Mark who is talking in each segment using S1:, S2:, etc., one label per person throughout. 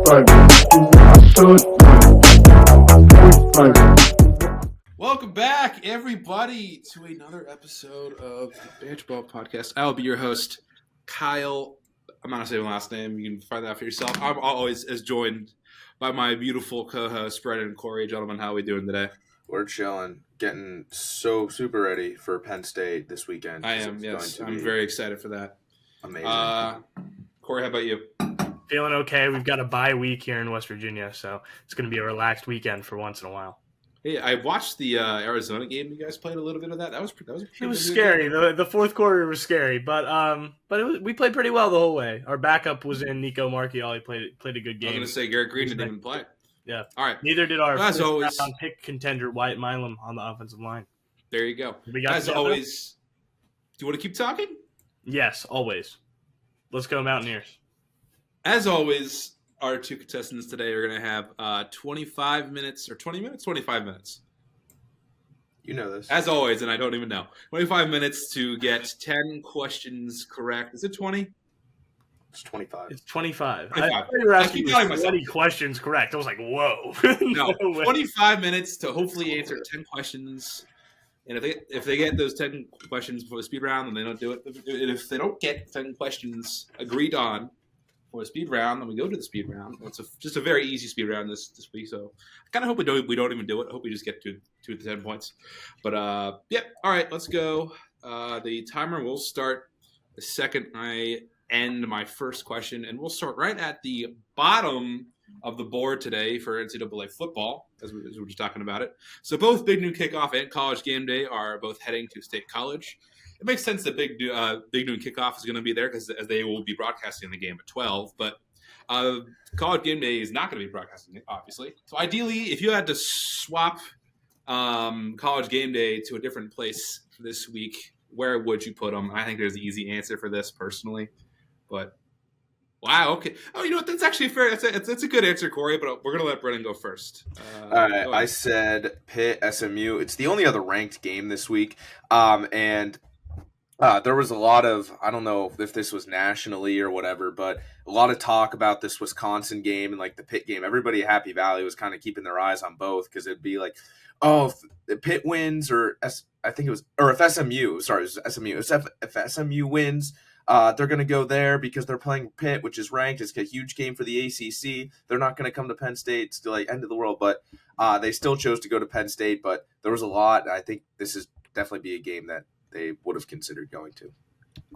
S1: Welcome back, everybody, to another episode of the Banter Ball Podcast. I will be your host, Kyle. I'm not going to say my last name. You can find that out for yourself. I'm always as joined by my beautiful co-host, Brennan and Korey. Gentlemen, how are we doing today?
S2: We're chilling, getting so super ready for Penn State this weekend.
S1: I am, yes. I'm very excited for that.
S2: Amazing.
S1: Korey, how about you?
S3: Feeling okay. We've got a bye week here in West Virginia, so it's going to be a relaxed weekend for once in a while.
S1: Hey, I watched the Arizona game. You guys played a little bit of that.
S3: It was scary. The fourth quarter was scary, but we played pretty well the whole way. Our backup was in Nico Marchiol. He played a good game.
S1: I was going to say Garrett Green didn't even play.
S3: Yeah.
S1: All right.
S3: Neither did our
S1: first
S3: round pick contender Wyatt Milam on the offensive line.
S1: There you go. As always, do you want to keep talking?
S3: Yes, always. Let's go Mountaineers.
S1: As always, our two contestants today are going to have 25 minutes or 20 minutes? 25 minutes.
S2: You know this.
S1: As always, and I don't even know. 25 minutes to get 10 questions correct. Is it 20?
S2: It's 25.
S3: It's 25.
S1: 25.
S3: I thought you were asking 20 questions correct. I was like, whoa.
S1: No, 25 minutes to hopefully answer 10 questions. And if they get those 10 questions before the speed round, then they don't do it. If they don't get 10 questions agreed on for a speed round, then we go to the speed round. It's just a very easy speed round this week. So I kind of hope we don't even do it. I hope we just get to the 10 points. But yeah, all right, let's go. The timer will start the second I end my first question, and we'll start right at the bottom of the board today for NCAA football, as we were just talking about it. So both Big Noon Kickoff and College Game Day are both heading to State College. It makes sense that Big Noon Kickoff is going to be there because they will be broadcasting the game at 12. But College Game Day is not going to be broadcasting it, obviously. So ideally, if you had to swap College Game Day to a different place this week, where would you put them? I think there's an easy answer for this personally. But wow, okay. Oh, you know what? That's actually fair. That's a good answer, Korey. But we're gonna let Brennan go first.
S2: All right, I said Pitt SMU. It's the only other ranked game this week, and there was a lot of, I don't know if this was nationally or whatever, but a lot of talk about this Wisconsin game and like the Pitt game. Everybody at Happy Valley was kind of keeping their eyes on both because it'd be like, oh, if Pitt wins or if SMU, sorry, it was SMU. If SMU wins, they're going to go there because they're playing Pitt, which is ranked. It's a huge game for the ACC. They're not going to come to Penn State. It's like end of the world, but they still chose to go to Penn State. But there was a lot. I think this is definitely be a game that they would have considered going to.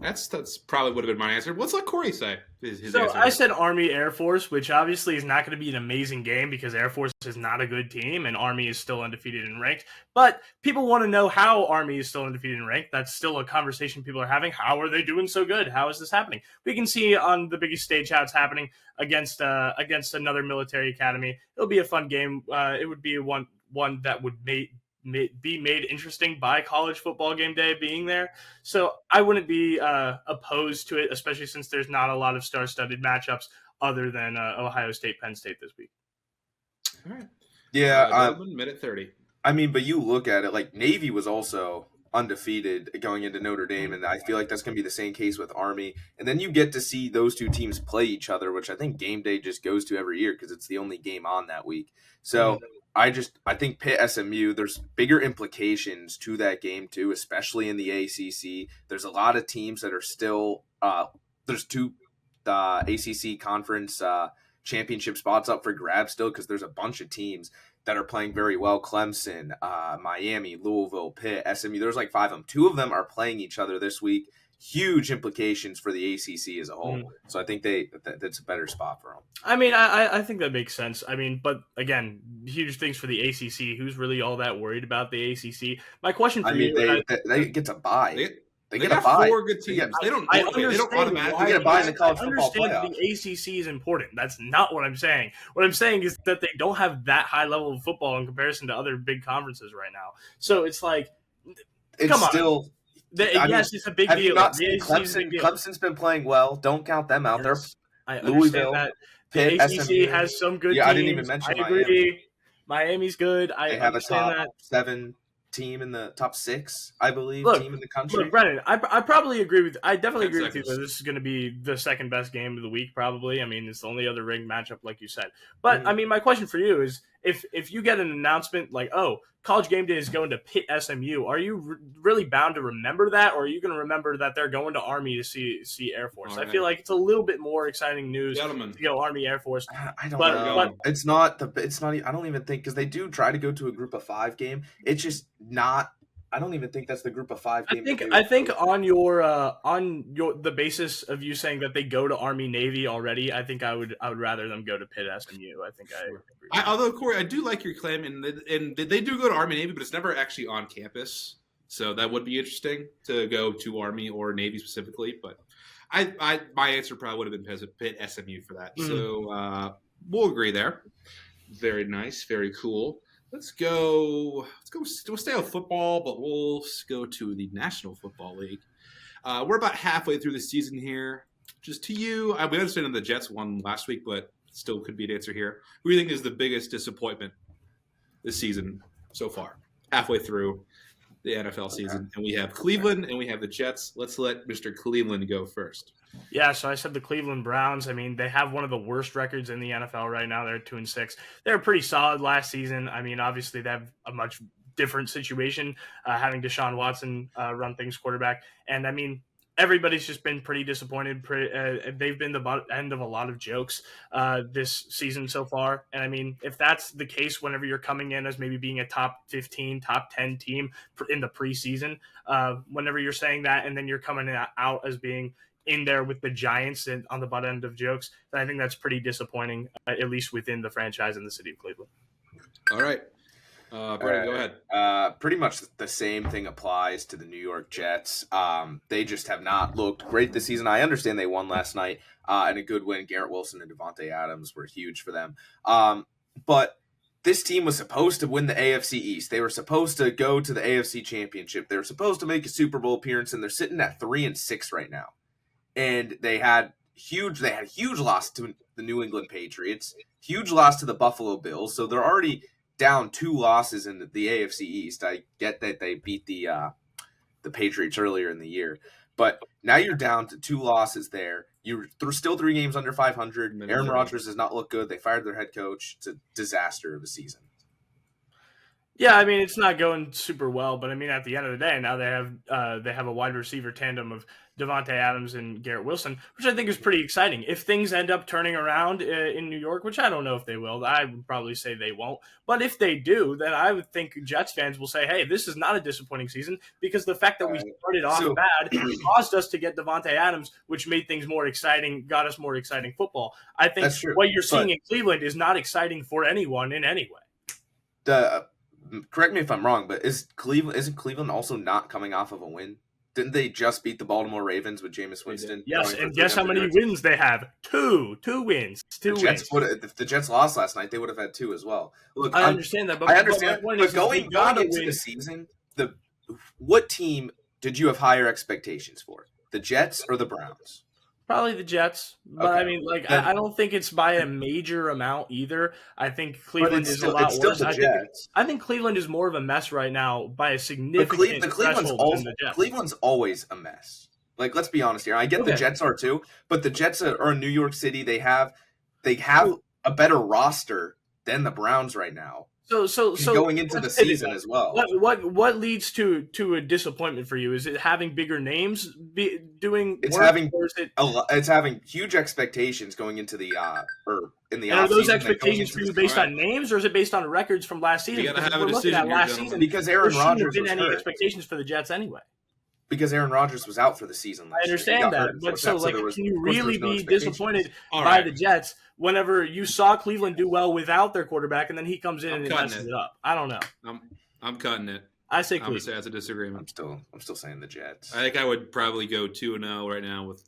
S1: That's probably would have been my answer. Let's let Korey say his
S3: so
S1: answer.
S3: I said Army Air Force, which obviously is not going to be an amazing game because Air Force is not a good team and Army is still undefeated and ranked. But people want to know how Army is still undefeated and ranked. That's still a conversation people are having. How are they doing so good? How is this happening? We can see on the biggest stage how it's happening against another military academy. It'll be a fun game. It would be one that would be made interesting by College Football Game Day being there. So I wouldn't be opposed to it, especially since there's not a lot of star-studded matchups other than Ohio State, Penn State this week.
S1: All right.
S2: Yeah.
S1: Minute 30.
S2: I mean, but you look at it, like Navy was also undefeated going into Notre Dame, and I feel like that's going to be the same case with Army. And then you get to see those two teams play each other, which I think Game Day just goes to every year because it's the only game on that week. So I think Pitt SMU, there's bigger implications to that game too, especially in the ACC. There's a lot of teams that are still there's two ACC conference championship spots up for grabs still because there's a bunch of teams that are playing very well. Clemson, Miami, Louisville, Pitt, SMU. There's like 5 of them. 2 of them are playing each other this week. Huge implications for the ACC as a whole. So I think that's a better spot for them.
S3: I mean, I think that makes sense. I mean, but again, huge things for the ACC. Who's really all that worried about the ACC? My question for you...
S2: they get to buy.
S1: They get a bye. 4 good teams. They don't automatically
S2: get a bye in the college football playoff.
S3: I understand the ACC is important. That's not what I'm saying. What I'm saying is that they don't have that high level of football in comparison to other big conferences right now. So it's like, come on. Yes, it's a big deal.
S2: Clemson's been playing well. Don't count them out.
S3: Yes,
S2: They're Louisville.
S3: That.
S2: Pitt,
S3: the ACC
S2: SMU.
S3: has some good teams.
S2: I didn't even mention
S3: I agree. Miami's good.
S2: They have a top 7 team in the top 6, I believe, team in the country.
S3: Look, Brennan, I probably agree with. I definitely
S1: 10
S3: agree with you
S1: seconds.
S3: that this is going to be the second best game of the week. Probably. I mean, it's the only other ranked matchup, like you said. But I mean, my question for you is, if you get an announcement like, oh, College Game Day is going to Pitt SMU, are you really bound to remember that, or are you going to remember that they're going to Army to see Air Force?
S1: All
S3: I
S1: right.
S3: feel like it's a little bit more exciting news
S1: Gentlemen.
S3: to go Army Air Force.
S2: I don't
S3: But-
S2: know.
S3: but-
S2: It's not. I don't even think, because they do try to go to a group of 5 game. It's just not. I don't even think that's the group of 5 game.
S3: I think on the basis of you saying that they go to Army Navy already, I think I would rather them go to Pitt SMU. I think I agree.
S1: Although, Korey, I do like your claim, and they do go to Army Navy, but it's never actually on campus. So that would be interesting to go to Army or Navy specifically. But my answer probably would have been Pitt SMU for that. So we'll agree there. Very nice, very cool. Let's go. We'll stay on football, but we'll go to the National Football League. We're about halfway through the season here. Just to you, we understand that the Jets won last week, but still could be an answer here. Who do you think is the biggest disappointment this season so far? Halfway through the NFL season, and we have Cleveland and we have the Jets. Let's let Mr. Cleveland go first.
S3: Yeah, so I said the Cleveland Browns. I mean, they have one of the worst records in the NFL right now. They're 2-6. They were pretty solid last season. I mean, obviously they have a much different situation having Deshaun Watson run things quarterback. And I mean, everybody's just been pretty disappointed. They've been the end of a lot of jokes this season so far. And I mean, if that's the case, whenever you're coming in as maybe being a top 15, top 10 team in the preseason, whenever you're saying that, and then you're coming out as being in there with the Giants and on the butt end of jokes, I think that's pretty disappointing, at least within the franchise in the city of Cleveland.
S1: All right. Brennan, go ahead.
S2: Pretty much the same thing applies to the New York Jets. They just have not looked great this season. I understand they won last night, and a good win. Garrett Wilson and Devontae Adams were huge for them. But this team was supposed to win the AFC East. They were supposed to go to the AFC Championship. They were supposed to make a Super Bowl appearance, and they're sitting at 3-6 right now. And they had huge loss to the New England Patriots, huge loss to the Buffalo Bills. So they're already down 2 losses in the AFC East. I get that they beat the Patriots earlier in the year, but now you're down to 2 losses there. You're still 3 games under 500. Aaron Rodgers does not look good. They fired their head coach. It's a disaster of a season.
S3: Yeah, I mean, it's not going super well, but I mean, at the end of the day, now they have a wide receiver tandem of Devontae Adams and Garrett Wilson, which I think is pretty exciting. If things end up turning around in New York, which I don't know if they will, I would probably say they won't. But if they do, then I would think Jets fans will say, hey, this is not a disappointing season, because the fact that we started off bad caused us to get Devontae Adams, which made things more exciting, got us more exciting football. I think what you're seeing in Cleveland is not exciting for anyone in any way.
S2: Correct me if I'm wrong, but isn't Cleveland also not coming off of a win? Didn't they just beat the Baltimore Ravens with Jameis Winston?
S3: Yes, and guess how many wins they have? 2 wins.
S2: If the Jets lost last night, they would have had 2 as well. Look,
S3: I understand that, but
S2: going into the season, what team did you have higher expectations for? The Jets or the Browns?
S3: Probably the Jets, but I mean, I don't think it's by a major amount either. I think Cleveland is a lot worse. I think Cleveland is more of a mess right now by a significant threshold than the Jets.
S2: Cleveland's always a mess. Like, let's be honest here. I get the Jets are too, but the Jets are in New York City. They have a better roster than the Browns right now. So going into the season as well.
S3: What leads to a disappointment for you? Is it having bigger names doing?
S2: It's having huge expectations going into the in the.
S3: And are those expectations for you based on names, or is it based on records from last season?
S1: You got to have a decision
S3: last season
S2: because Aaron Rodgers
S3: was any expectations for the Jets anyway.
S2: Because Aaron Rodgers was out for the season last year.
S3: I understand that, but can you really be disappointed by the Jets whenever you saw Cleveland do well without their quarterback, and then he comes in and messes it up? I don't know.
S1: I'm cutting it.
S3: I say Cleveland.
S1: I'm gonna say that's a disagreement.
S2: I'm still saying the Jets.
S1: I think I would probably go 2-0 right now with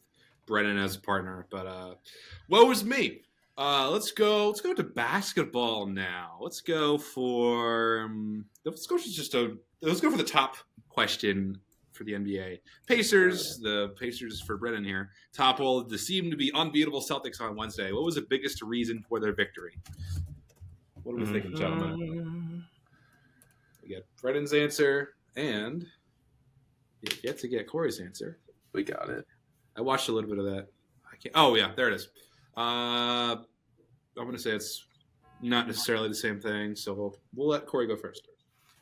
S1: Brennan as a partner, but woe is me. Let's go to basketball now. Let's go for the top question for the NBA. The Pacers for Brennan here, toppled the seem to be unbeatable Celtics on Wednesday. What was the biggest reason for their victory? What do we think, gentlemen? We get Brennan's answer, and you have yet to get Korey's answer.
S2: We got it.
S1: I watched a little bit of that. I can't. Oh yeah, there it is. I'm going to say it's not necessarily the same thing, so we'll let Korey go first.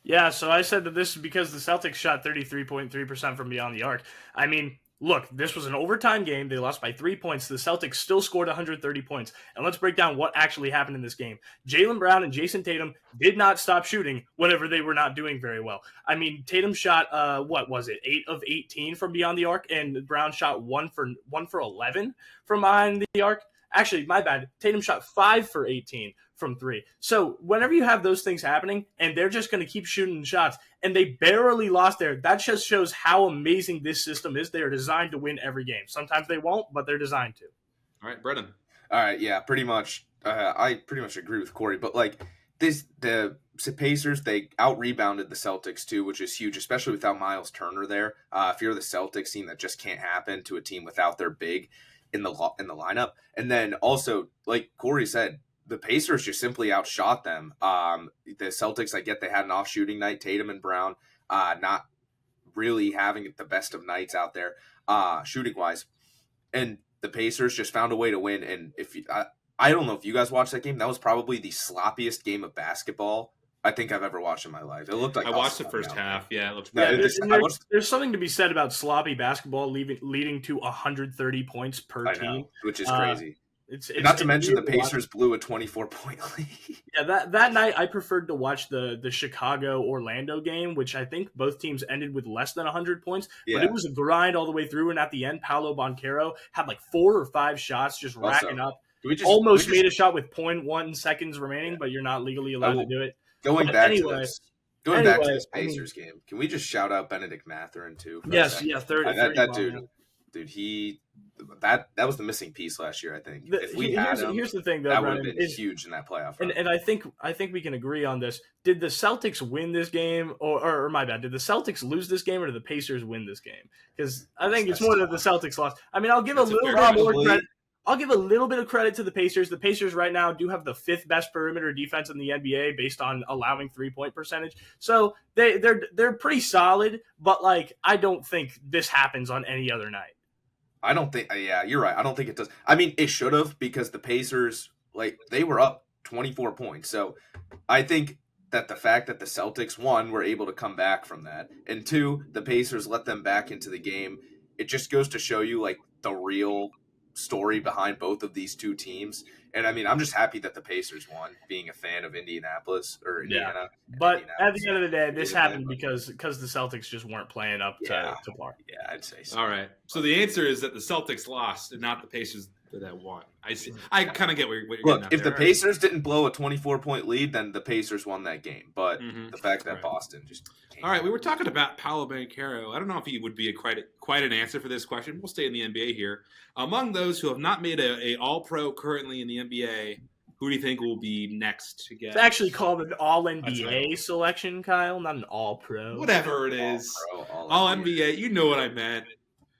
S3: Yeah, so I said that this is because the Celtics shot 33.3% from beyond the arc. I mean, look, this was an overtime game. They lost by 3 points. The Celtics still scored 130 points. And let's break down what actually happened in this game. Jaylen Brown and Jason Tatum did not stop shooting whenever they were not doing very well. I mean, Tatum shot, 8 of 18 from beyond the arc, and Brown shot 1 for 11 from behind the arc. Actually, my bad. Tatum shot 5 for 18 from 3. So whenever you have those things happening and they're just going to keep shooting shots and they barely lost there, that just shows how amazing this system is. They are designed to win every game. Sometimes they won't, but they're designed to.
S1: All right, Brennan.
S2: All right, yeah, pretty much. I pretty much agree with Korey, but like the Pacers, they out-rebounded the Celtics too, which is huge, especially without Miles Turner there. If you're the Celtics team, that just can't happen to a team without their big in the lineup. And then also, like Korey said, the Pacers just simply outshot them. The Celtics, I get they had an off shooting night, Tatum and Brown, not really having the best of nights out there, shooting wise. And the Pacers just found a way to win. And I don't know if you guys watched that game. That was probably the sloppiest game of basketball I think I've ever watched in my life. It looked like
S1: I watched the first half. Yeah, it looked.
S3: Yeah, there's something to be said about sloppy basketball leading to 130 points per team,
S2: which is crazy.
S3: It's
S2: not to mention the Pacers blew a 24-point lead.
S3: Yeah, that night I preferred to watch the Chicago-Orlando game, which I think both teams ended with less than 100 points. Yeah. But it was a grind all the way through, and at the end, Paolo Banchero had like 4 or 5 shots just racking up. Almost made a shot with 0.1 seconds remaining, but you're not legally allowed to do it.
S2: Going back to this Pacers game, can we just shout out Benedict Mathurin too?
S3: Yes, yeah, 30.
S2: That dude, that was the missing piece last year. I think if we had him,
S3: here's the thing, though,
S2: that would have been huge in that playoff run.
S3: And I think we can agree on this. Did the Celtics win this game, or my bad? Did the Celtics lose this game, or did the Pacers win this game? Because I think it's more that the Celtics lost. I mean, I'll give a little bit more credit. I'll give a little bit of credit to the Pacers. The Pacers right now do have the 5th best perimeter defense in the NBA based on allowing 3-point percentage. So they're pretty solid, but like I don't think this happens on any other night.
S2: I don't think. Yeah, you're right. I don't think it does. I mean, it should have because the Pacers they were up 24 points. So I think that the fact that the Celtics, 1, were able to come back from that, and 2, the Pacers let them back into the game. It just goes to show you like the real story behind both of these two teams. And I mean, I'm just happy that the Pacers won, being a fan of Indianapolis or Indiana.
S3: Yeah. But at the end of the day, this happened because the Celtics just weren't playing up to par.
S2: Yeah, I'd say so.
S1: All right. So the answer is that the Celtics lost and not the Pacers that won. I see. I kind of get what you're getting at.
S2: If the Pacers didn't blow a 24-point lead, then the Pacers won that game. But the fact that Boston just
S1: all right, we were talking about Paolo Banchero. I don't know if he would be quite an answer for this question. We'll stay in the NBA here. Among those who have not made a All-Pro currently in the NBA, who do you think will be next to get?
S3: It's actually called an All-NBA selection, Kyle, not an All-Pro.
S1: Whatever it is. All-NBA. You know what I meant.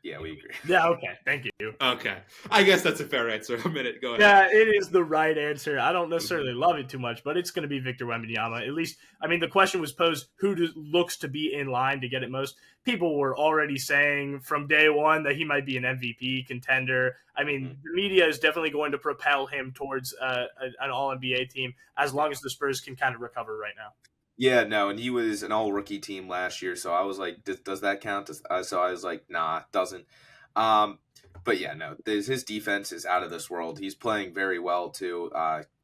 S2: Yeah, we agree.
S3: Yeah, okay. Thank you.
S1: Okay. I guess that's a fair answer. A minute. Go ahead.
S3: Yeah, it is the right answer. I don't necessarily love it too much, but it's going to be Victor Wembanyama. At least, I mean, the question was posed, who looks to be in line to get it most? People were already saying from day one that he might be an MVP contender. I mean, the media is definitely going to propel him towards an All-NBA team as long as the Spurs can kind of recover right now.
S2: Yeah, no, and he was an all-rookie team last year, so I was like, does that count? So I was like, nah, it doesn't. But yeah, no, his defense is out of this world. He's playing very well, too,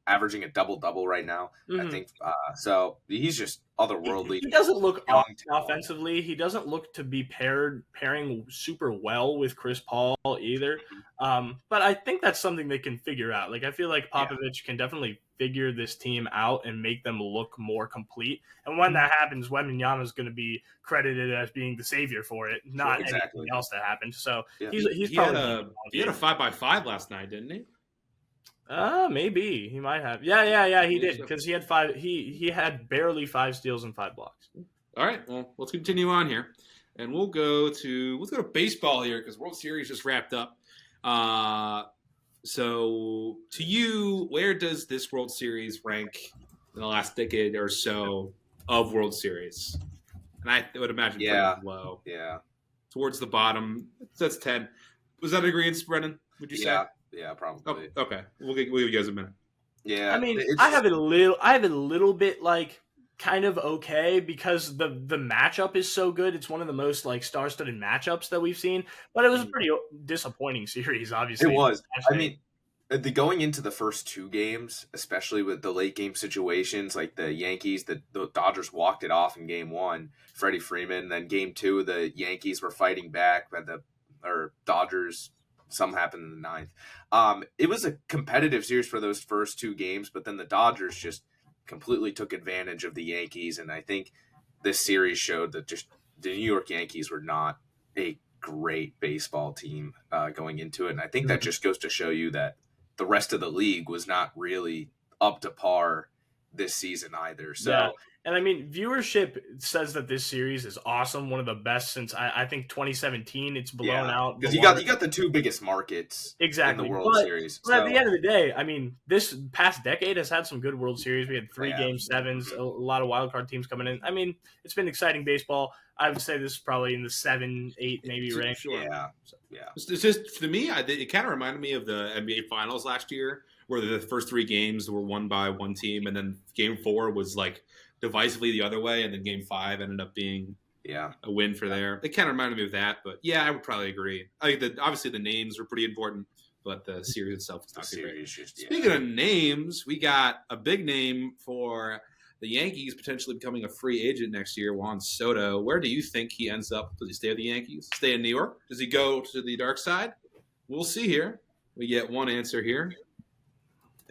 S2: averaging a double-double right now, I think. So he's just otherworldly.
S3: He doesn't look offensively. He doesn't look to be pairing super well with Chris Paul either. But I think that's something they can figure out. Like, I feel like Popovich can definitely figure this team out and make them look more complete. And when that happens, Wembanyama is going to be credited as being the savior for it, not anything else that happened. So he's probably
S1: he had a 5x5 last night, didn't he?
S3: Maybe he might have. Yeah, he did because he had 5. He had barely 5 steals and 5 blocks.
S1: All right, well, let's continue on here, and let's go to baseball here because World Series just wrapped up. So, to you, where does this World Series rank in the last decade or so of World Series. And I would imagine pretty low.
S2: Yeah.
S1: Towards the bottom. That's 10. Was that an agreement, Brennan? Would you say?
S2: Yeah, probably.
S1: Oh, okay. We'll give you guys a minute.
S2: Yeah.
S3: I mean, I have it a little bit like kind of okay because the matchup is so good. It's one of the most like star-studded matchups that we've seen, but it was a pretty disappointing series, obviously.
S2: It was. I mean, going into the first two games, especially with the late game situations, like the Yankees, the Dodgers walked it off in game one, Freddie Freeman. Then game two, the Yankees were fighting back, but Dodgers, something happened in the ninth. It was a competitive series for those first two games, but then the Dodgers just completely took advantage of the Yankees, and I think this series showed that just the New York Yankees were not a great baseball team going into it, and I think that just goes to show you that the rest of the league was not really up to par this season either. So,
S3: yeah. And I mean, viewership says that this series is awesome, one of the best since I think 2017. It's blown out
S2: because you got the two biggest markets
S3: exactly
S2: in the World Series.
S3: But at the end of the day, I mean, this past decade has had some good World Series. We had 3 Game 7s, a lot of wild card teams coming in. I mean, it's been exciting baseball. I would say this is probably in the 7, 8 maybe range.
S2: Yeah.
S1: It's just to me, it kind of reminded me of the NBA Finals last year, where the first 3 games were won by one team, and then Game 4 was like divisively the other way, and then Game 5 ended up being a win for there. It kind of reminded me of that, but yeah, I would probably agree. I think obviously the names were pretty important, but the series itself is not too great. Speaking of names, we got a big name for the Yankees potentially becoming a free agent next year, Juan Soto. Where do you think he ends up? Does he stay with the Yankees? Stay in New York? Does he go to the dark side? We'll see here. We get one answer here.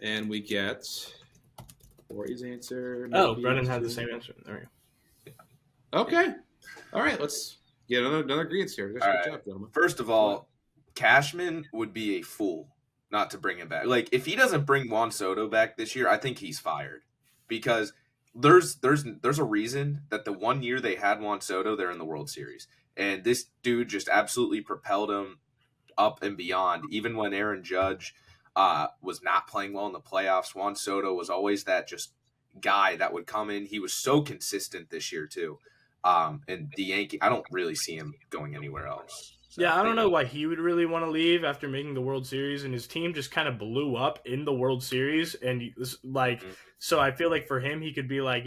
S1: And we get Korey's answer.
S3: Brennan had the same answer. There we
S1: go. Okay. All right, let's get another agreement here. Good job, gentlemen.
S2: First of all, Cashman would be a fool not to bring him back. Like, if he doesn't bring Juan Soto back this year, I think he's fired. Because there's a reason that the one year they had Juan Soto, they're in the World Series. And this dude just absolutely propelled him up and beyond. Even when Aaron Judge was not playing well in the playoffs, Juan Soto was always that just guy that would come in. He was so consistent this year too. And the Yankee, I don't really see him going anywhere else. So
S3: I don't know why he would really want to leave after making the World Series, and his team just kind of blew up in the World Series. And so I feel like for him, he could be like,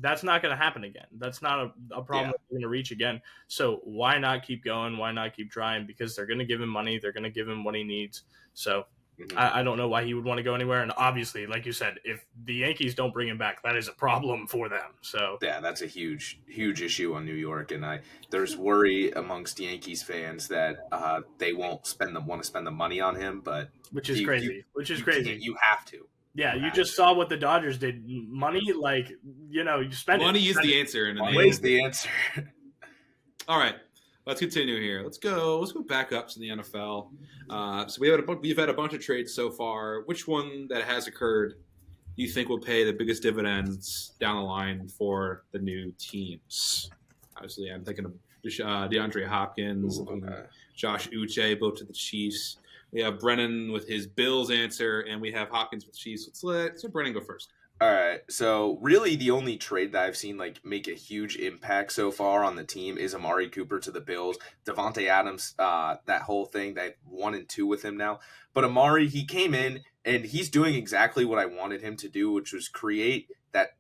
S3: that's not going to happen again. That's not a problem that we're going to reach again. So why not keep going? Why not keep trying? Because they're going to give him money. They're going to give him what he needs. So I don't know why he would want to go anywhere. And obviously, like you said, if the Yankees don't bring him back, that is a problem for them. So
S2: yeah, that's a huge issue on New York. And there's worry amongst Yankees fans that they won't want to spend the money on him. But
S3: which is crazy.
S2: You have to.
S3: Yeah, you just saw what the Dodgers did. Money, you spend
S1: money is the answer.
S2: Money is the answer.
S1: All right. Let's continue here. Let's go back up to the NFL. So we've had a bunch of trades so far. Which one that has occurred do you think will pay the biggest dividends down the line for the new teams? Obviously, I'm thinking of DeAndre Hopkins, Josh Uche, both to the Chiefs. We have Brennan with his Bills answer, and we have Hopkins with the Chiefs. Let's let Brennan go first.
S2: All right, so really the only trade that I've seen make a huge impact so far on the team is Amari Cooper to the Bills. Devontae Adams, that whole thing, they 1-2 with him now. But Amari, he came in and he's doing exactly what I wanted him to do, which was create that,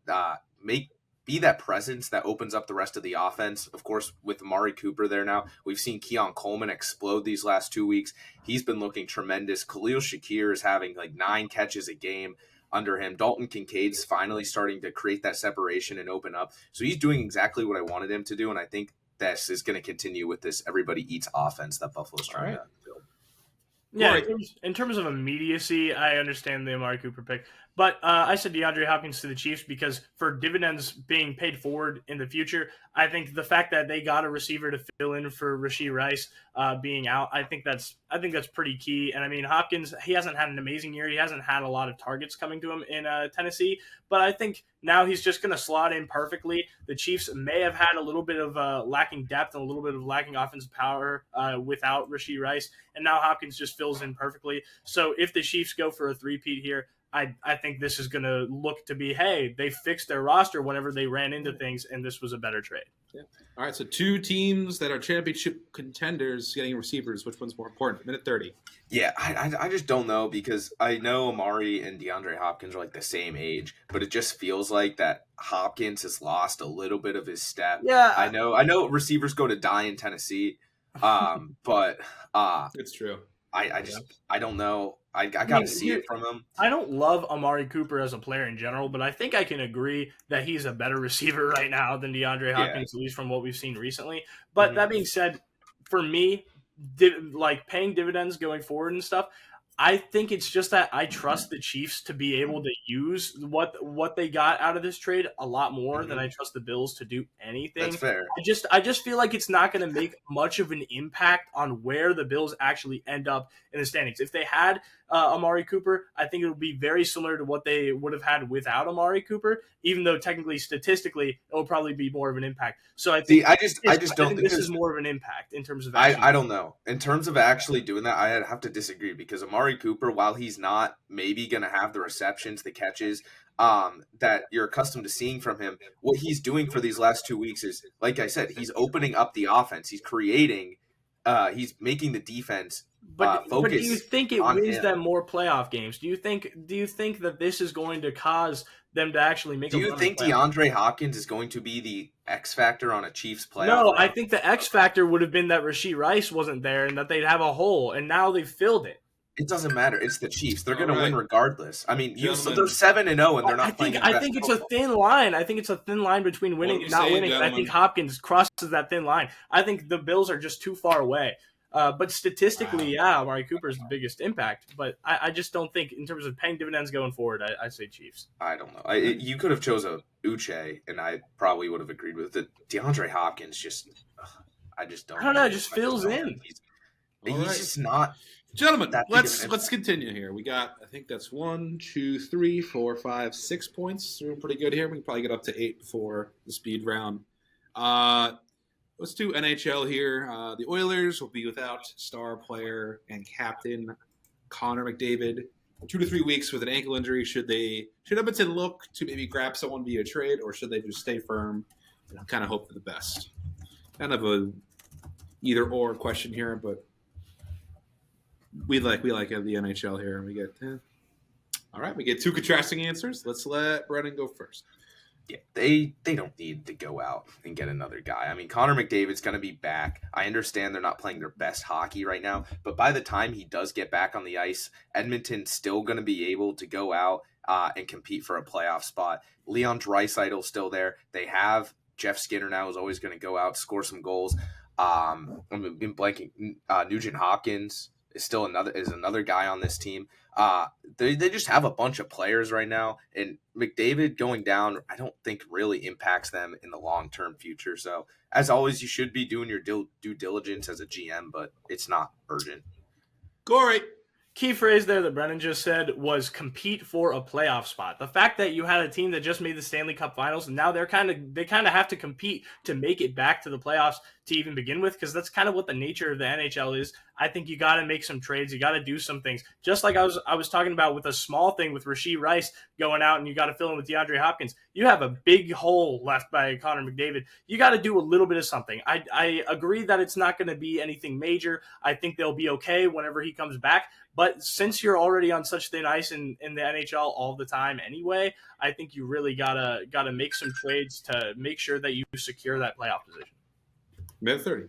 S2: be that presence that opens up the rest of the offense. Of course, with Amari Cooper there now, we've seen Keon Coleman explode these last 2 weeks. He's been looking tremendous. Khalil Shakir is having 9 catches a game under him. Dalton Kincaid's finally starting to create that separation and open up. So he's doing exactly what I wanted him to do, and I think this is going to continue with this everybody eats offense that Buffalo's trying to build.
S3: Yeah, in terms of immediacy, I understand the Amari Cooper pick. But I said DeAndre Hopkins to the Chiefs because for dividends being paid forward in the future, I think the fact that they got a receiver to fill in for Rashee Rice being out, I think that's pretty key. And I mean, Hopkins, he hasn't had an amazing year. He hasn't had a lot of targets coming to him in Tennessee, but I think now he's just going to slot in perfectly. The Chiefs may have had a little bit of lacking depth and a little bit of lacking offensive power without Rashee Rice, and now Hopkins just fills in perfectly. So if the Chiefs go for a three-peat here, I think this is going to look to be, hey, they fixed their roster whenever they ran into things, and this was a better trade.
S1: Yeah. All right, so two teams that are championship contenders getting receivers. Which one's more important? Minute 30.
S2: Yeah, I just don't know, because I know Amari and DeAndre Hopkins are like the same age, but it just feels like that Hopkins has lost a little bit of his step.
S3: Yeah,
S2: I know receivers go to die in Tennessee, but
S1: It's true.
S2: I don't know. I got to see it from him.
S3: I don't love Amari Cooper as a player in general, but I think I can agree that he's a better receiver right now than DeAndre Hopkins, at least from what we've seen recently. But that being said, for me, like paying dividends going forward and stuff, I think it's just that I trust the Chiefs to be able to use what they got out of this trade a lot more than I trust the Bills to do anything.
S2: That's fair.
S3: I just feel like it's not going to make much of an impact on where the Bills actually end up in the standings. If they had Amari Cooper, I think it would be very similar to what they would have had without Amari Cooper, even though technically, statistically, it will probably be more of an impact. So I think
S2: I just don't think
S3: this is more of an impact in terms of
S2: I don't know. In terms of actually doing that, I have to disagree, because Amari Cooper, while he's not maybe going to have the receptions, the catches that you're accustomed to seeing from him, what he's doing for these last 2 weeks is, like I said, he's opening up the offense. He's creating, he's making the defense focus.
S3: But do you think it wins
S2: him.
S3: them more playoff games? Do you think that this is going to cause them to actually make?
S2: Do you think DeAndre Hopkins is going to be the X factor on a Chiefs playoff?
S3: No,
S2: run?
S3: I think the X factor would have been that Rashee Rice wasn't there and that they'd have a hole, and now they've filled it.
S2: It doesn't matter. It's the Chiefs. They're going to win regardless. I mean, they're 7-0, and they're not playing.
S3: I think it's a thin line. I think it's a thin line between winning and not winning. I think Hopkins crosses that thin line. I think the Bills are just too far away. But statistically, Amari Cooper is the biggest impact. But I just don't think, in terms of paying dividends going forward, I say Chiefs.
S2: I don't know. You could have chose a Uche, and I probably would have agreed with it. DeAndre Hopkins I just don't.
S3: I don't know. It just fills in.
S2: He's just not.
S1: Gentlemen, let's continue here. We got, I think that's 1, 2, 3, 4, 5, 6 points. We're pretty good here. We can probably get up to 8 before the speed round. Let's do NHL here. The Oilers will be without star player and captain Connor McDavid 2 to 3 weeks with an ankle injury. Should Edmonton look to maybe grab someone via trade, or should they just stay firm and kind of hope for the best? Kind of a either or question here, but we like the NHL here, and we get all right. We get 2 contrasting answers. Let's let Brennan go first.
S2: Yeah, they don't need to go out and get another guy. I mean, Connor McDavid's going to be back. I understand they're not playing their best hockey right now, but by the time he does get back on the ice, Edmonton's still going to be able to go out and compete for a playoff spot. Leon Draisaitl's still there. They have Jeff Skinner now, who's always going to go out, score some goals. I'm blanking. Nugent Hopkins is still another guy on this team. They just have a bunch of players right now, and McDavid going down, I don't think really impacts them in the long-term future. So, as always, you should be doing your due diligence as a GM, but it's not urgent.
S1: Korey.
S3: Key phrase there that Brennan just said was compete for a playoff spot. The fact that you had a team that just made the Stanley Cup Finals, and now they kind of have to compete to make it back to the playoffs to even begin with, because that's kind of what the nature of the NHL is. I think you got to make some trades. You got to do some things. Just like I was talking about with a small thing with Rashee Rice going out, and you got to fill in with DeAndre Hopkins. You have a big hole left by Connor McDavid. You got to do a little bit of something. I agree that it's not going to be anything major. I think they'll be okay whenever he comes back. But since you're already on such thin ice in the NHL all the time anyway, I think you really gotta make some trades to make sure that you secure that playoff position.
S1: Minute 30.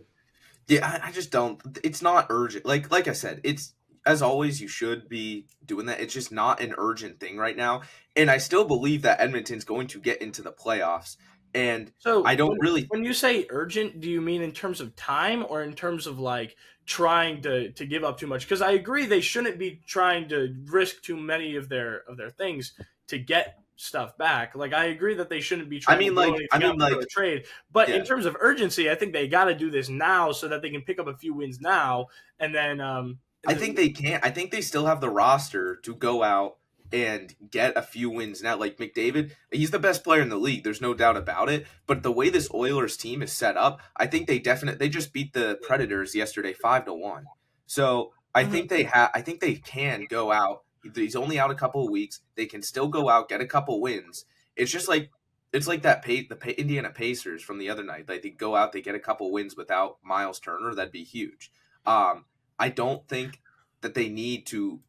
S2: Yeah, I just don't. It's not urgent. Like I said, it's, as always, you should be doing that. It's just not an urgent thing right now. And I still believe that Edmonton's going to get into the playoffs. And so I don't
S3: when you say urgent, do you mean in terms of time or in terms of like trying to give up too much? Because I agree they shouldn't be trying to risk too many of their things to get stuff back. Like, I agree that they shouldn't be trying to trade. But in terms of urgency, I think they got to do this now so that they can pick up a few wins now. And then
S2: I think they can. I think they still have the roster to go out and get a few wins now. Like McDavid, he's the best player in the league. There's no doubt about it. But the way this Oilers team is set up, I think they just beat the Predators yesterday 5-1. So I think they can go out He's only out a couple of weeks. They can still go out, get a couple wins. It's just like the Indiana Pacers from the other night. Like they go out, they get a couple wins without Miles Turner. That'd be huge. I don't think that they need to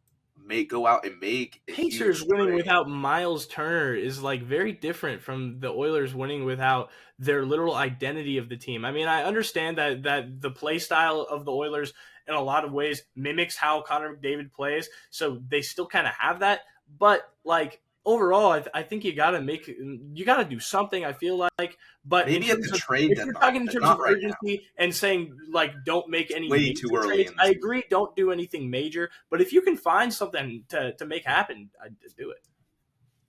S2: go out and make
S3: Pacers winning without Miles Turner is like very different from the Oilers winning without their literal identity of the team. I mean, I understand that the play style of the Oilers in a lot of ways mimics how Connor McDavid plays, so they still kind of have that. But like overall, I think you got to do something. I feel like, but
S2: maybe at the trade
S3: if you're talking in terms of urgency and saying like don't make any
S2: way too early.
S3: Trades, I agree, don't do anything major. But if you can find something to make happen, I'd do it.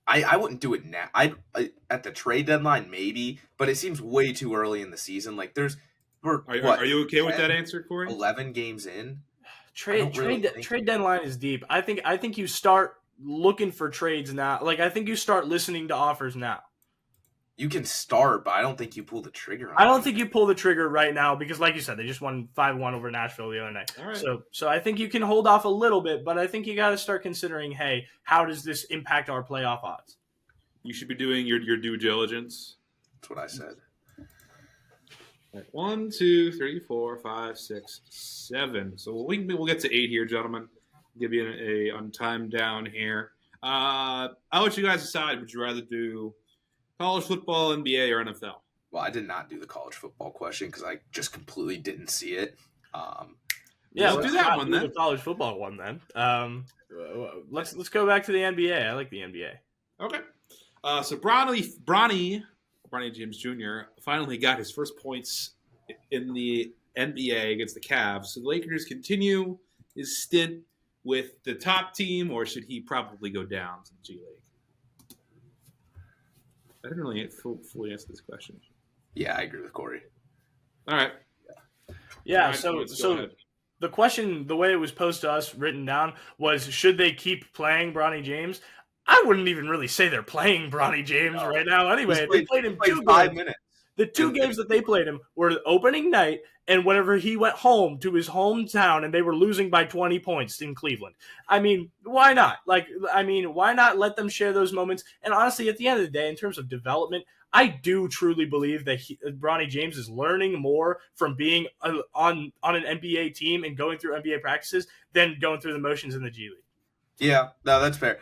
S2: I wouldn't do it now. I at the trade deadline maybe, but it seems way too early in the season. Like
S1: are you okay with that answer, Korey?
S2: 11 games in.
S3: Trade deadline is deep. I think you start looking for trades now. Like I think you start listening to offers now.
S2: You can start, but I don't think you pull the trigger.
S3: I don't think you pull the trigger right now because, like you said, they just won 5-1 over Nashville the other night.
S1: All right.
S3: So I think you can hold off a little bit, but I think you got to start considering, hey, how does this impact our playoff odds?
S1: You should be doing your due diligence.
S2: That's what I said.
S1: All right. 1, 2, 3, 4, 5, 6, 7. So we'll get to 8 here, gentlemen. Give you a on time down here. I'll let you guys decide. Would you rather do college football, NBA, or NFL?
S2: Well, I did not do the college football question because I just completely didn't see it.
S3: Yeah,
S1: let's do that one then.
S3: The college football one then. Let's go back to the NBA. I like the NBA.
S1: Okay. So Bronny James Jr. finally got his first points in the NBA against the Cavs. So the Lakers continue his stint with the top team, or should he probably go down to the G League? I didn't really fully answer this question.
S2: Yeah, I agree with Korey.
S1: All right.
S3: Yeah,
S1: All right,
S3: so the question, the way it was posed to us, written down, was should they keep playing Bronny James? I wouldn't even really say they're playing Bronny James right now anyway. They played him
S2: 5 minutes.
S3: The 2 games that they played him were the opening night and whenever he went home to his hometown and they were losing by 20 points in Cleveland. I mean, why not? Why not let them share those moments? And honestly, at the end of the day, in terms of development, I do truly believe that Bronny James is learning more from being on an NBA team and going through NBA practices than going through the motions in the G League.
S2: Yeah, no, that's fair.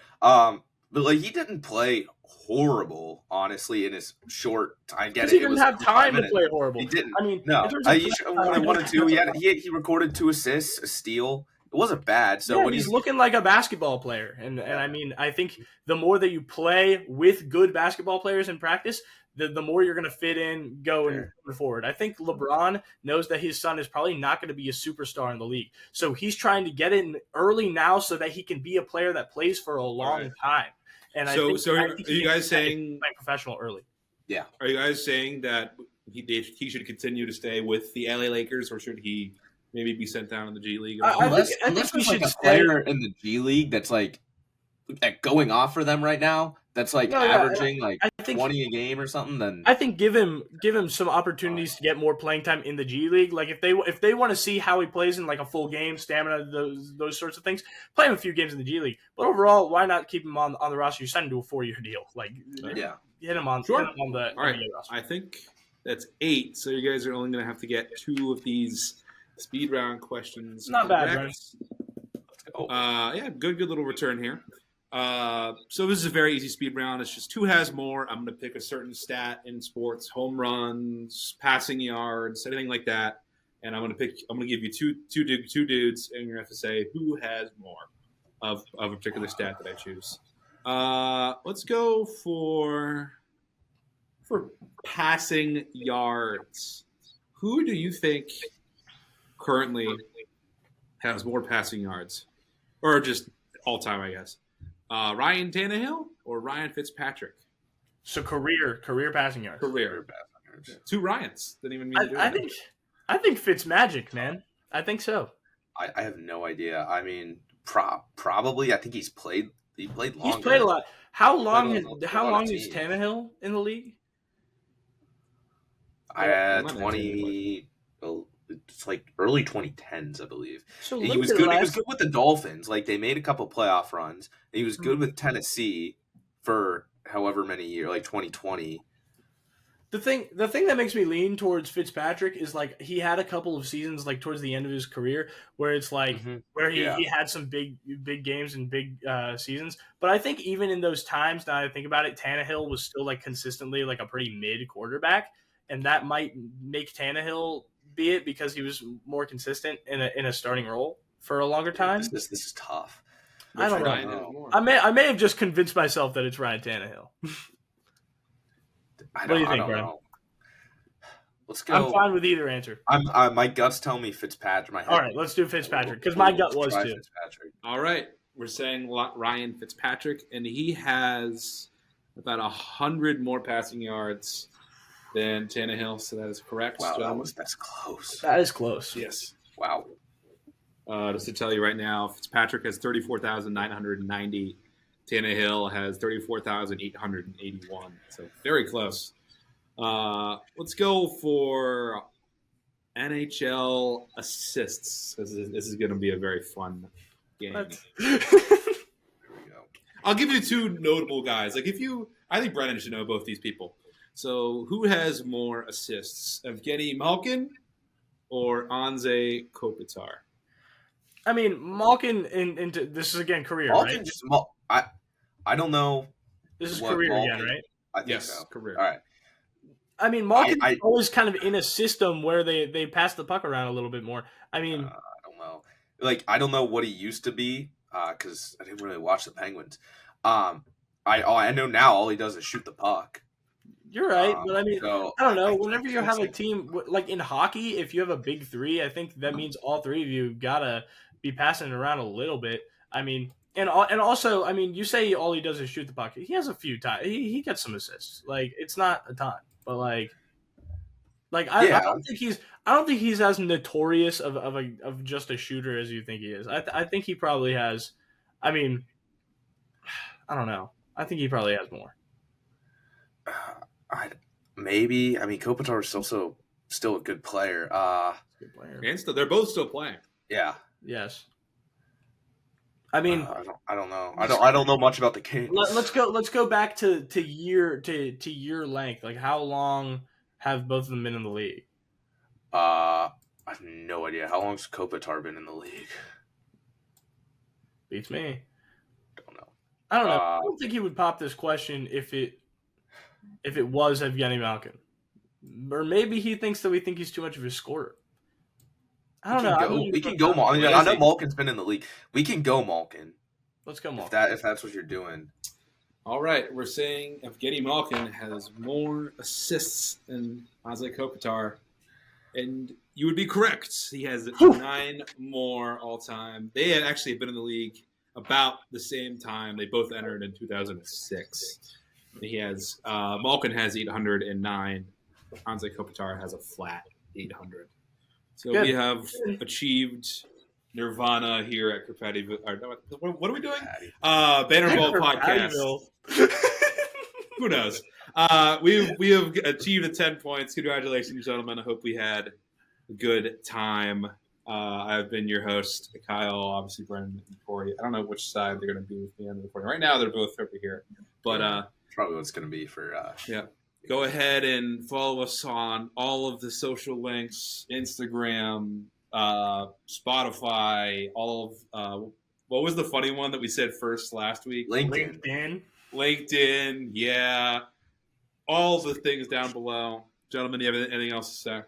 S2: But like he didn't play horrible, honestly, in his short time.
S3: Because he didn't have time to play horrible.
S2: He didn't.
S3: I mean,
S2: no. He wanted to. He recorded 2 assists, a steal. It wasn't bad. So when
S3: he's looking like a basketball player, and I mean, I think the more that you play with good basketball players in practice, the more you're going to fit in going forward. I think LeBron knows that his son is probably not going to be a superstar in the league, so he's trying to get in early now so that he can be a player that plays for a long time. And
S1: are you guys saying
S3: professional early?
S2: Yeah.
S1: Are you guys saying that he should continue to stay with the LA Lakers, or should he maybe be sent down in the G League?
S2: Unless he should a player in the G League that's like going off for them right now. That's averaging 20 a game or something. Then
S3: I think give him some opportunities to get more playing time in the G League. Like if they want to see how he plays in like a full game, stamina, those sorts of things, play him a few games in the G League. But overall, why not keep him on the roster? You signed him to a 4-year deal. Hit him on the
S1: all right.
S3: NBA roster.
S1: I think that's 8. So you guys are only going to have to get 2 of these speed round questions.
S3: Not bad, right?
S1: Yeah, good little return here. So this is a very easy speed round. It's just who has more. I'm going to pick a certain stat in sports: home runs, passing yards, anything like that. And I'm going to give you two dudes, and you're going to have to say who has more of a particular stat that I choose. Let's go for passing yards. Who do you think currently has more passing yards, or just all time, I guess? Ryan Tannehill or Ryan Fitzpatrick?
S3: So career passing yards.
S1: Career passing yards. 2 Ryans. Didn't even mean to do it.
S3: I think Fitzmagic, man. I think so.
S2: I have no idea. I mean, probably. I think he's played. He played longer.
S3: He's played a lot. How long is Tannehill in the league?
S2: I had 20. it's like early 2010s, I believe.
S3: So
S2: He was good. He was good with the Dolphins. Like they made a couple playoff runs. And he was good with Tennessee for however many years, like 2020.
S3: The thing that makes me lean towards Fitzpatrick is like he had a couple of seasons like towards the end of his career where it's like where he had some big games and big seasons. But I think even in those times, now that I think about it, Tannehill was still like consistently like a pretty mid quarterback, and that might make Tannehill be it because he was more consistent in a starting role for a longer time.
S2: This is tough.
S3: I don't know. I may have just convinced myself that it's Ryan Tannehill. What do you think, Brennan?
S2: Let's go.
S3: I'm fine with either answer.
S2: My guts tell me Fitzpatrick.
S3: All right, let's do Fitzpatrick because my gut was too.
S2: Fitzpatrick.
S1: All right, we're saying Ryan Fitzpatrick, and he has about 100 more passing yards than Tannehill, so that is correct.
S2: Wow, that's close.
S3: That is close.
S1: Yes.
S2: Wow.
S1: Just to tell you right now, Fitzpatrick has 34,990. Tannehill has 34,881. So very close. Let's go for NHL assists. This is going to be a very fun game.
S2: Here we go.
S1: I'll give you two notable guys. I think Brennan should know both these people. So who has more assists, Evgeny Malkin or Anze Kopitar?
S3: I mean, Malkin into this is again career,
S2: Malkin
S3: right?
S2: I don't know.
S3: This is career
S2: Malkin,
S3: again, right?
S2: I think
S1: yes,
S2: so.
S1: Career.
S2: All right.
S3: I mean, Malkin's always kind of in a system where they pass the puck around a little bit more. I mean,
S2: I don't know. Like, I don't know what he used to be because I didn't really watch the Penguins. I know now all he does is shoot the puck.
S3: You're right, but I mean,
S2: so
S3: I don't know. Whenever you have a team like in hockey, if you have a big three, I think that means all three of you gotta be passing it around a little bit. I mean, and also, I mean, you say all he does is shoot the puck. He has a few times. He gets some assists. Like it's not a ton, but I don't think he's as notorious of just a shooter as you think he is. I think he probably has. I mean, I don't know. I think he probably has more.
S2: Maybe. I mean, Kopitar is also still a good player.
S3: Good player.
S1: And they're both still playing.
S2: Yeah.
S3: Yes. I mean,
S2: I don't know. I don't know much about the Kings.
S3: Let's go back to year length. Like, how long have both of them been in the league?
S2: I have no idea. How long's Kopitar been in the league?
S3: Beats me.
S2: Don't know.
S3: I don't know. I don't think he would pop this question if it was Evgeny Malkin, or maybe he thinks that we think he's too much of a scorer. I don't know.
S2: We can go Malkin. I know Malkin's been in the league. We can go Malkin.
S3: Let's go Malkin.
S2: If that's what you're doing.
S1: All right, we're saying Evgeny Malkin has more assists than Anze Kopitar, and you would be correct. He has 9 more all time. They had actually been in the league about the same time. They both entered in 2006. He has Malkin has 809. Anze Kopitar has a flat 800. So we have achieved Nirvana here at Kirkpatrick. What are we doing? Banter Ball Podcast. Who knows? We have achieved the 10 points. Congratulations, gentlemen. I hope we had a good time. I've been your host, Kyle, obviously Brennan and Korey. I don't know which side they're going to be with me on the recording. Right now, they're both over here. But
S2: probably what it's going to be for
S1: go ahead and follow us on all of the social links, Instagram, Spotify, all of what was the funny one that we said first last week?
S3: LinkedIn,
S1: yeah. All the things down below. Gentlemen, do you have anything else to say?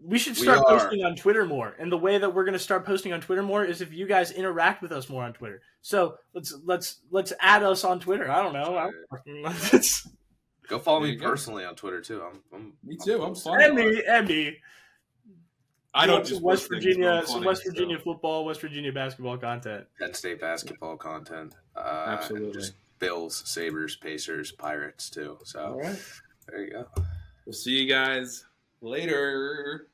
S3: We should start posting on Twitter more, and the way that we're going to start posting on Twitter more is if you guys interact with us more on Twitter. So let's add us on Twitter. I don't know.
S2: Go follow me personally on Twitter too.
S1: Me too. I'm fun.
S3: And me.
S1: I don't just
S3: West Virginia football, West Virginia basketball content,
S2: Penn State basketball content.
S1: Absolutely.
S2: Just Bills, Sabres, Pacers, Pirates too. So
S1: all right.
S2: There you go.
S1: We'll see you guys later.